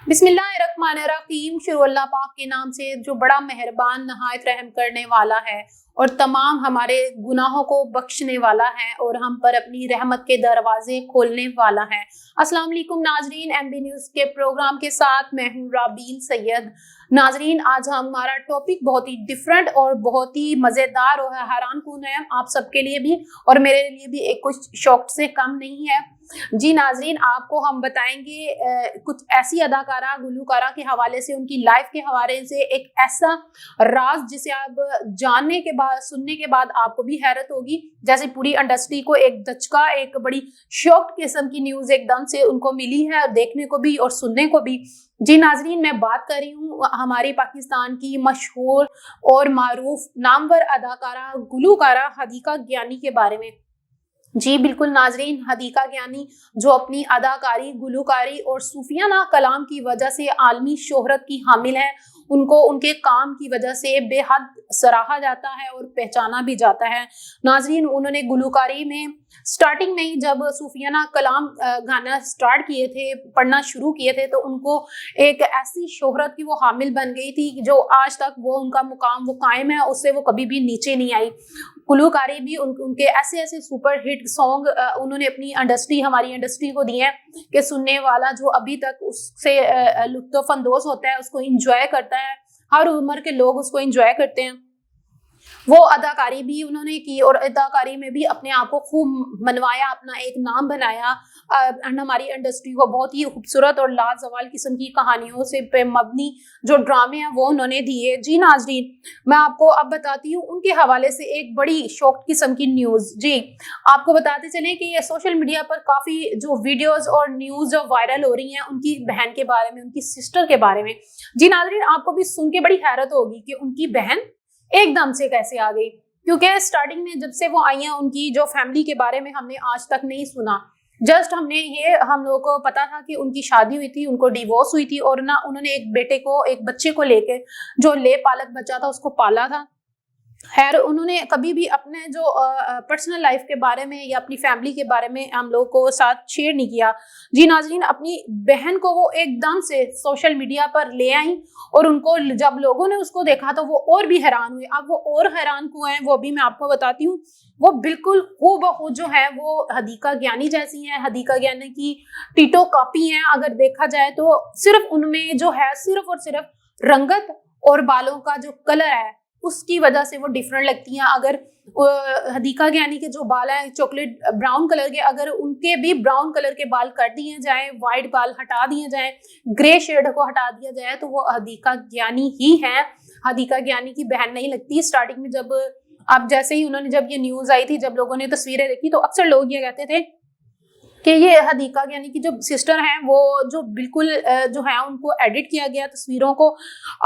बिस्मिल्लाहिर्रहमानिर्रहीम। शुरू अल्लाह पाक के नाम से जो बड़ा मेहरबान नहायत रहम करने वाला है और तमाम हमारे गुनाहों को बख्शने वाला है और हम पर अपनी रहमत के दरवाजे खोलने वाला है। अस्सलाम वालेकुम नाजरीन, एमबी न्यूज़ के प्रोग्राम के साथ मैं हूँ राबील सैयद। नाजरीन, आज हमारा टॉपिक बहुत ही डिफरेंट और बहुत ही मज़ेदार और हैरान कुन है, आप सबके लिए भी और मेरे लिए भी एक कुछ शौक से कम नहीं है। जी नाजरीन, आपको हम बताएंगे कुछ ऐसी अदाकारा गुलकारा के हवाले से, उनकी लाइफ के हवाले से एक ऐसा राज जिसे आप जानने के बाद सुनने के बाद आपको भी हैरत होगी। जैसे पूरी इंडस्ट्री को एक धचका, एक बड़ी शॉक्ड किस्म की न्यूज़ एकदम से उनको मिली है, देखने को भी और सुनने को भी। जी नाजरीन, मैं बात कर रही हूँ हमारी पाकिस्तान की मशहूर और मारूफ नामवर अदाकारा गुलकारा हदीका ज्ञानी के बारे में। जी बिल्कुल नाजरीन, हदीका ज्ञानी जो अपनी अदाकारी, गुलकारी और सूफियाना कलाम की वजह से आलमी शोहरत की हामिल है, उनको उनके काम की वजह से बेहद सराहा जाता है और पहचाना भी जाता है। नाजरीन, उन्होंने गुलकारी में स्टार्टिंग में ही जब सूफियाना कलाम गाना स्टार्ट किए थे, पढ़ना शुरू किए थे, तो उनको एक ऐसी शोहरत की वो हामिल बन गई थी जो आज तक वो उनका मुकाम वो कायम है, उससे वो कभी भी नीचे नहीं आई। गुलकारी भी उनके ऐसे ऐसे सुपर हिट सॉन्ग उन्होंने अपनी इंडस्ट्री, हमारी इंडस्ट्री को दिए हैं कि सुनने वाला जो अभी तक उससे लुत्फ अंदोज होता है, उसको इंजॉय करता है। हर उम्र के लोग उसको इंजॉय करते हैं। वो अदाकारी भी उन्होंने की और अदाकारी में भी अपने आप को खूब मनवाया, अपना एक नाम बनाया। हमारी इंडस्ट्री को बहुत ही खूबसूरत और लाजवाल किस्म की कहानियों से पे मबनी जो ड्रामे हैं वो उन्होंने दिए। जी नाजरीन, मैं आपको अब बताती हूँ उनके हवाले से एक बड़ी शॉक्ड किस्म की न्यूज़। जी आपको बताते चलें कि ये सोशल मीडिया पर काफ़ी जो वीडियोज़ और न्यूज़ जो वायरल हो रही हैं उनकी बहन के बारे में, उनकी सिस्टर के बारे में। जी नाजरीन, आपको भी सुन के बड़ी हैरत होगी कि उनकी बहन एकदम से कैसे आ गई, क्योंकि स्टार्टिंग में जब से वो आई हैं उनकी जो फैमिली के बारे में हमने आज तक नहीं सुना। जस्ट हम लोगों को पता था कि उनकी शादी हुई थी, उनको डिवोर्स हुई थी और ना उन्होंने एक बच्चे को लेके जो ले पालक बच्चा था उसको पाला था। खैर, उन्होंने कभी भी अपने जो पर्सनल लाइफ के बारे में या अपनी फैमिली के बारे में हम लोगों को साथ शेयर नहीं किया। जी नाजरीन, अपनी बहन को वो एकदम से सोशल मीडिया पर ले आई और उनको जब लोगों ने उसको देखा तो वो और भी हैरान हुए। अब वो और हैरान हुए हैं, वो भी मैं आपको बताती हूँ। वो बिल्कुल हूबहू जो है वो हदीका ज्ञानी जैसी हैं, हदीका ज्ञानी की टीटो कॉपी हैं। अगर देखा जाए तो सिर्फ उनमें जो है सिर्फ और सिर्फ रंगत और बालों का जो कलर है उसकी वजह से वो डिफरेंट लगती हैं। अगर हदीका ज्ञानी के जो बाल हैं चॉकलेट ब्राउन कलर के, अगर उनके भी ब्राउन कलर के बाल कर दिए जाएं, वाइट बाल हटा दिए जाएं, ग्रे शेड को हटा दिया जाए तो वो हदीका ज्ञानी ही हैं। हदीका ज्ञानी की बहन नहीं लगती। स्टार्टिंग में जब अब जैसे ही उन्होंने जब ये न्यूज़ आई थी, जब लोगों ने तस्वीरें देखी तो अक्सर लोग ये कहते थे कि ये हदीका ज्ञानी की जो सिस्टर हैं वो जो बिल्कुल जो है उनको एडिट किया गया तस्वीरों को,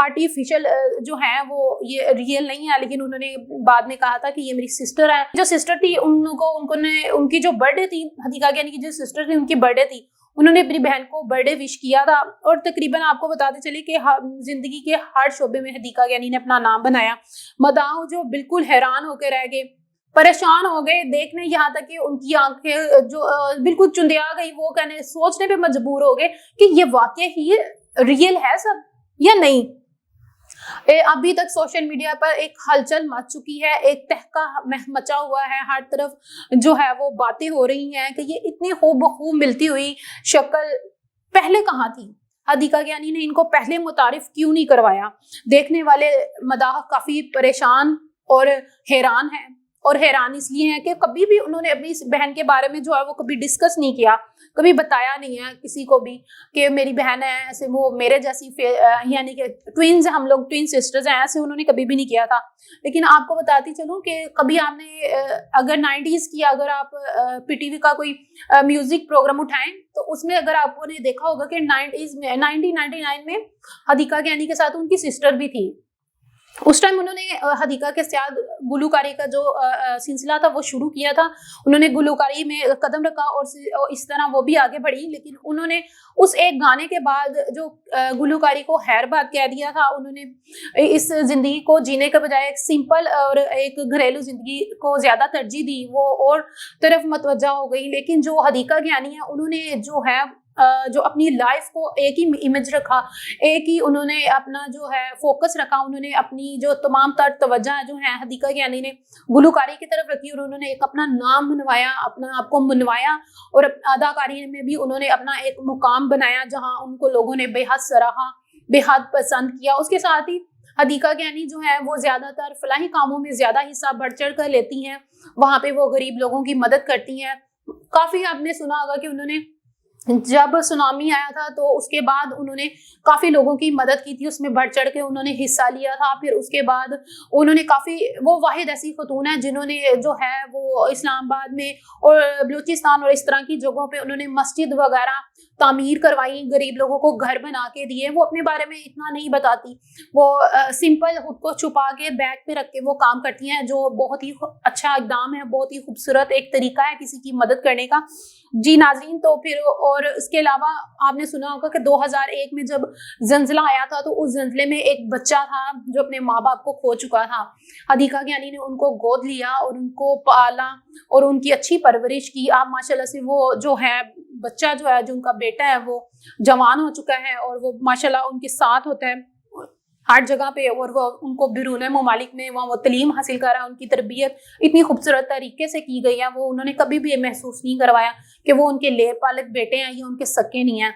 आर्टिफिशियल जो है वो ये रियल नहीं है। लेकिन उन्होंने बाद में कहा था कि ये मेरी सिस्टर है। जो सिस्टर थी उनकी जो बर्थडे थी, हदीका ज्ञानी की जो सिस्टर थी उनकी बर्थडे थी, उन्होंने अपनी बहन को बर्थडे विश किया था। और तकरीबन आपको बताते चले कि जिंदगी के हर शोबे में हदीका ज्ञानी ने अपना नाम बनाया। मदाह जो बिल्कुल हैरान होकर रह गए, परेशान हो गए देखने, यहाँ तक कि उनकी आंखें जो बिल्कुल चुंधिया गई। वो कहने सोचने पे मजबूर हो गए कि ये वाकई ही रियल है सब या नहीं। अभी तक सोशल मीडिया पर एक हलचल मच चुकी है, एक तहका मचा हुआ है, हर तरफ जो है वो बातें हो रही हैं कि ये इतनी हूबहू मिलती हुई शक्ल पहले कहाँ थी। हदीका ज्ञानी ने इनको पहले मुतारिफ क्यों नहीं करवाया। देखने वाले मदाह काफी परेशान और हैरान हैं। और हैरान इसलिए है कि कभी भी उन्होंने अपनी बहन के बारे में जो है वो कभी डिस्कस नहीं किया, कभी बताया नहीं है किसी को भी कि मेरी बहन है, ऐसे वो मेरे जैसी यानी कि ट्विन्स, हम लोग ट्विन सिस्टर्स हैं, ऐसे उन्होंने कभी भी नहीं किया था। लेकिन आपको बताती चलूँ कि कभी आपने अगर 90s की अगर आप पीटीवी का कोई म्यूजिक प्रोग्राम उठाएं तो उसमें अगर आपने देखा होगा कि 90s में 1999 में हदीका ज्ञानी के साथ उनकी सिस्टर भी थी। उस टाइम उन्होंने हदीका के साथ गुलकारी का जो सिलसिला था वो शुरू किया था। उन्होंने गुलकारी में कदम रखा और इस तरह वो भी आगे बढ़ी। लेकिन उन्होंने उस एक गाने के बाद जो गुलकारी को हैरबाद कह दिया था, उन्होंने इस जिंदगी को जीने के बजाय एक सिंपल और एक घरेलू जिंदगी को ज्यादा तरजीह दी, वो और तरफ मतवज्जा हो गई। लेकिन जो हदीका ज्ञानी है उन्होंने जो है جو اپنی لائف کو ایک ہی امیج رکھا، ایک ہی انہوں نے اپنا جو ہے فوکس رکھا، انہوں نے اپنی جو تمام تر توجہ جو ہے حدیقہ کیانی نے گلوکاری کی طرف رکھی، اور انہوں نے ایک اپنا نام منوایا، اپنا آپ کو منوایا، اور اداکاری میں بھی انہوں نے اپنا ایک مقام بنایا جہاں ان کو لوگوں نے بے حد سراہا، بے حد پسند کیا۔ اس کے ساتھ ہی حدیقہ کیانی جو ہے وہ زیادہ تر فلاحی کاموں میں زیادہ حصہ بڑھ چڑھ کر لیتی ہیں، وہاں پہ وہ غریب لوگوں کی مدد کرتی ہیں۔ کافی آپ نے سنا ہوگا کہ انہوں نے جب سونامی آیا تھا تو اس کے بعد انہوں نے کافی لوگوں کی مدد کی تھی، اس میں بڑھ چڑھ کے انہوں نے حصہ لیا تھا۔ پھر اس کے بعد انہوں نے کافی، وہ واحد ایسی خاتون ہے جنہوں نے جو ہے وہ اسلام آباد میں اور بلوچستان اور اس طرح کی جگہوں پہ انہوں نے مسجد وغیرہ تعمیر کروائی، غریب لوگوں کو گھر بنا کے دیے۔ وہ اپنے بارے میں اتنا نہیں بتاتی، وہ سمپل خود کو چھپا کے بیگ پہ رکھ کے وہ کام کرتی ہیں، جو بہت ہی اچھا اقدام ہے، بہت ہی خوبصورت ایک طریقہ ہے کسی کی مدد کرنے کا۔ جی ناظرین، تو پھر اور اس کے علاوہ آپ نے سنا ہوگا کہ 2001 میں جب زلزلہ آیا تھا تو اس زلزلے میں ایک بچہ تھا جو اپنے ماں باپ کو کھو چکا تھا۔ حدیقہ کیانی نے ان کو گود لیا اور ان کو پالا اور ان کی اچھی پرورش کی۔ آپ ماشاءاللہ سے وہ جو ہے بچہ جو ہے، جو ان کا بیٹا ہے، وہ جوان ہو چکا ہے اور وہ ماشاءاللہ ان کے ساتھ ہوتا ہے ہر جگہ پہ، اور وہ ان کو بیرون ممالک میں وہاں وہ تعلیم حاصل کر رہا ہے۔ ان کی تربیت اتنی خوبصورت طریقے سے کی گئی ہے، وہ انہوں نے کبھی بھی یہ محسوس نہیں کروایا کہ وہ ان کے لیے پالک بیٹے ہیں یا ان کے سکے نہیں ہیں۔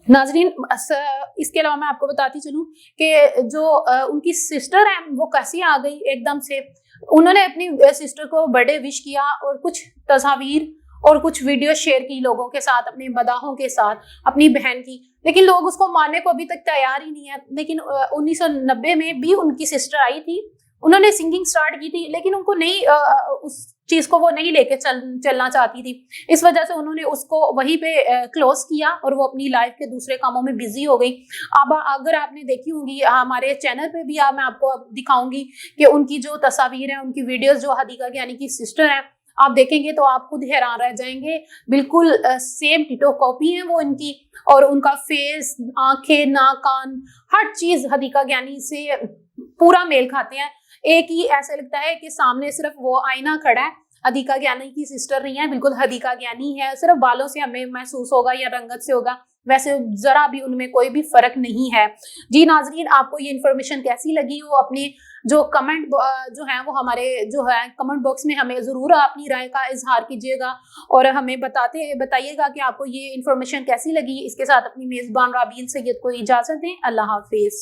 ناظرین، اس کے علاوہ میں آپ کو بتاتی چلوں کہ جو ان کی سسٹر ہے وہ کیسی آ گئی ایک دم سے۔ انہوں نے اپنی سسٹر کو برتھ ڈے وش کیا اور کچھ تصاویر اور کچھ ویڈیو شیئر کی لوگوں کے ساتھ، اپنے مداحوں کے ساتھ، اپنی بہن کی، لیکن لوگ اس کو ماننے کو ابھی تک تیار ہی نہیں ہے۔ لیکن 1990 میں بھی ان کی سسٹر آئی تھی، انہوں نے سنگنگ سٹارٹ کی تھی، لیکن ان کو نہیں اس چیز کو وہ نہیں لے کے چلنا چاہتی تھی، اس وجہ سے انہوں نے اس کو وہیں پہ کلوز کیا اور وہ اپنی لائف کے دوسرے کاموں میں بزی ہو گئی۔ اب اگر آپ نے دیکھی ہوں گی ہمارے چینل پہ بھی، میں آپ کو دکھاؤں گی کہ ان کی جو تصاویر ہیں، ان کی ویڈیوز جو حدیقہ کیانی کی سسٹر ہیں، آپ دیکھیں گے تو آپ خود حیران رہ جائیں گے، بالکل سیم ڈٹو کاپی ہیں وہ ان کی، اور ان کا فیس، آنکھیں، ناک، کان، ہر چیز حدیقہ کیانی سے پورا میل کھاتے ہیں۔ ایک ہی ایسا لگتا ہے کہ سامنے صرف وہ آئینہ کھڑا ہے، حدیقہ کیانی کی سسٹر نہیں ہے، بالکل حدیقہ کیانی ہے، صرف بالوں سے ہمیں محسوس ہوگا یا رنگت سے ہوگا، ویسے ذرا بھی ان میں کوئی بھی فرق نہیں ہے۔ جی ناظرین، آپ کو یہ انفارمیشن کیسی لگی ہو، اپنی جو کمنٹ جو ہیں وہ ہمارے جو ہے کمنٹ باکس میں ہمیں ضرور اپنی رائے کا اظہار کیجیے گا، اور ہمیں بتائیے گا کہ آپ کو یہ انفارمیشن کیسی لگی۔ اس کے ساتھ اپنی میزبان رابعین سید کو اجازت دیں، اللہ حافظ۔